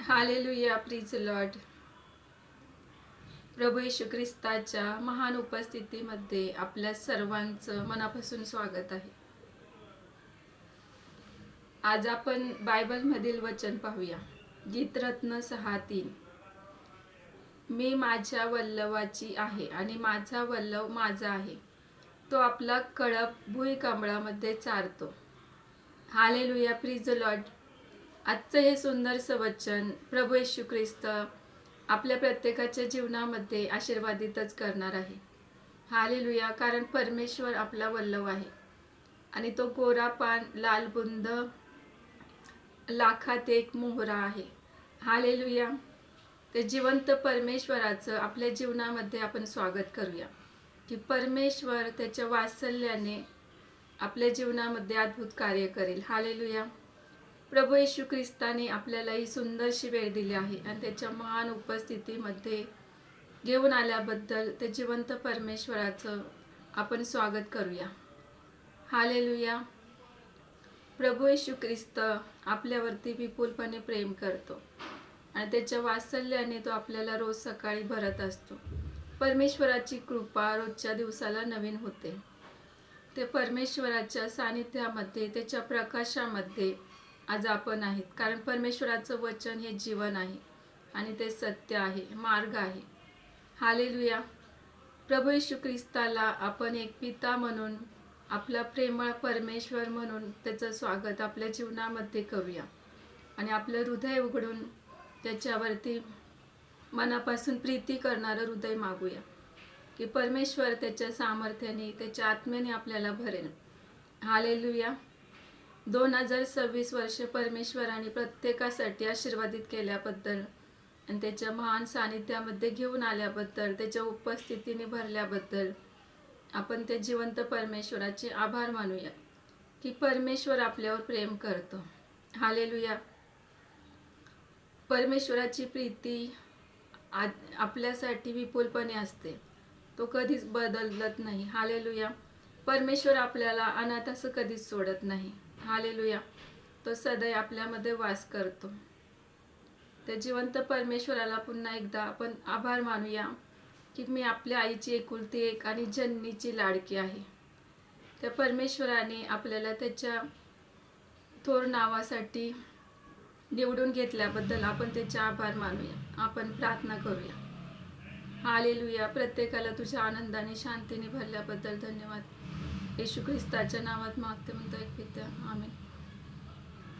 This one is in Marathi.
Hallelujah, प्रीज Lord. प्रभू येशू ख्रिस्ताच्या महान उपस्थितीमध्ये आपल्या सर्वांचं मनापासून स्वागत आहे. आज आपण बायबलमधील वचन पाहूया. गीतरत्न 6:3. मी माझ्या वल्लवाची आहे आणि माझा वल्लव माझा आहे, तो आपला कळप भुईकांबळामध्ये चारतो. Hallelujah, प्रीज Lord. आजचं हे सुंदरसं वचन प्रभू येशू ख्रिस्त आपल्या प्रत्येकाच्या जीवनामध्ये आशीर्वादितच करणार आहे. हालेलुया, कारण परमेश्वर आपला वल्लव आहे आणि तो गोरा पान लाल बुंद लाखात एक मोहरा आहे. हालेलुया. ते जिवंत परमेश्वराचं आपल्या जीवनामध्ये आपण स्वागत करूया की परमेश्वर त्याच्या वात्सल्याने आपल्या जीवनामध्ये अद्भुत कार्य करेल. हालेलुया. प्रभू येशू ख्रिस्ताने आपल्याला ही सुंदरशी वेळ दिली आहे आणि त्याच्या महान उपस्थितीमध्ये घेऊन आल्याबद्दल ते जिवंत परमेश्वराचं आपण स्वागत करूया. हालेलुया. प्रभू येशू ख्रिस्त आपल्यावरती विपुलपणे प्रेम करतो आणि त्याच्या वात्सल्याने तो आपल्याला रोज सकाळी भरत असतो. परमेश्वराची कृपा रोजच्या दिवसाला नवीन होते. ते परमेश्वराच्या सानिध्यामध्ये त्याच्या प्रकाशामध्ये आज आपण आहेत, कारण परमेश्वराचं वचन हे जीवन आहे आणि ते सत्य आहे, मार्ग आहे. हालेलुया. प्रभू येशू ख्रिस्ताला आपण एक पिता म्हणून, आपला प्रेमळ परमेश्वर म्हणून त्याचं स्वागत आपल्या जीवनामध्ये करूया आणि आपलं हृदय उघडून त्याच्यावरती मनापासून प्रीती करणारं हृदय मागूया की परमेश्वर त्याच्या सामर्थ्याने, त्याच्या आत्म्याने आपल्याला भरेल. हालेलुया. 2026 वर्षे परमेश्वराने प्रत्येकासाठी आशीर्वादित केल्याबद्दल आणि त्याच्या महान सानिध्यामध्ये घेऊन आल्याबद्दल, त्याच्या उपस्थितीने भरल्याबद्दल आपण त्या जिवंत परमेश्वराचे आभार मानूया की परमेश्वर आपल्यावर प्रेम करतो. हालेलुया. परमेश्वराची प्रीती आपल्यासाठी विपुलपणे असते, तो कधीच बदलत नाही. हालेलुया. परमेश्वर आपल्याला अनाथ असं कधीच सोडत नाही. हालेलुया. तो सदैव आपल्यामध्ये वास करतो. त्या जिवंत परमेश्वराला पुन्हा एकदा आपण आभार मानूया की मी आपल्या आईची एकुलती एक आणि जननीची लाडकी आहे. त्या परमेश्वराने आपल्याला त्याच्या थोर नावासाठी निवडून घेतल्याबद्दल आपण त्याचे आभार मानूया. आपण प्रार्थना करूया. हालेलुया. प्रत्येकाला तुझ्या आनंदाने, शांतीने भरल्याबद्दल धन्यवाद. येशू ख्रिस्ताच्या नावात मागते म्हणतो एक पित्या. आमेन.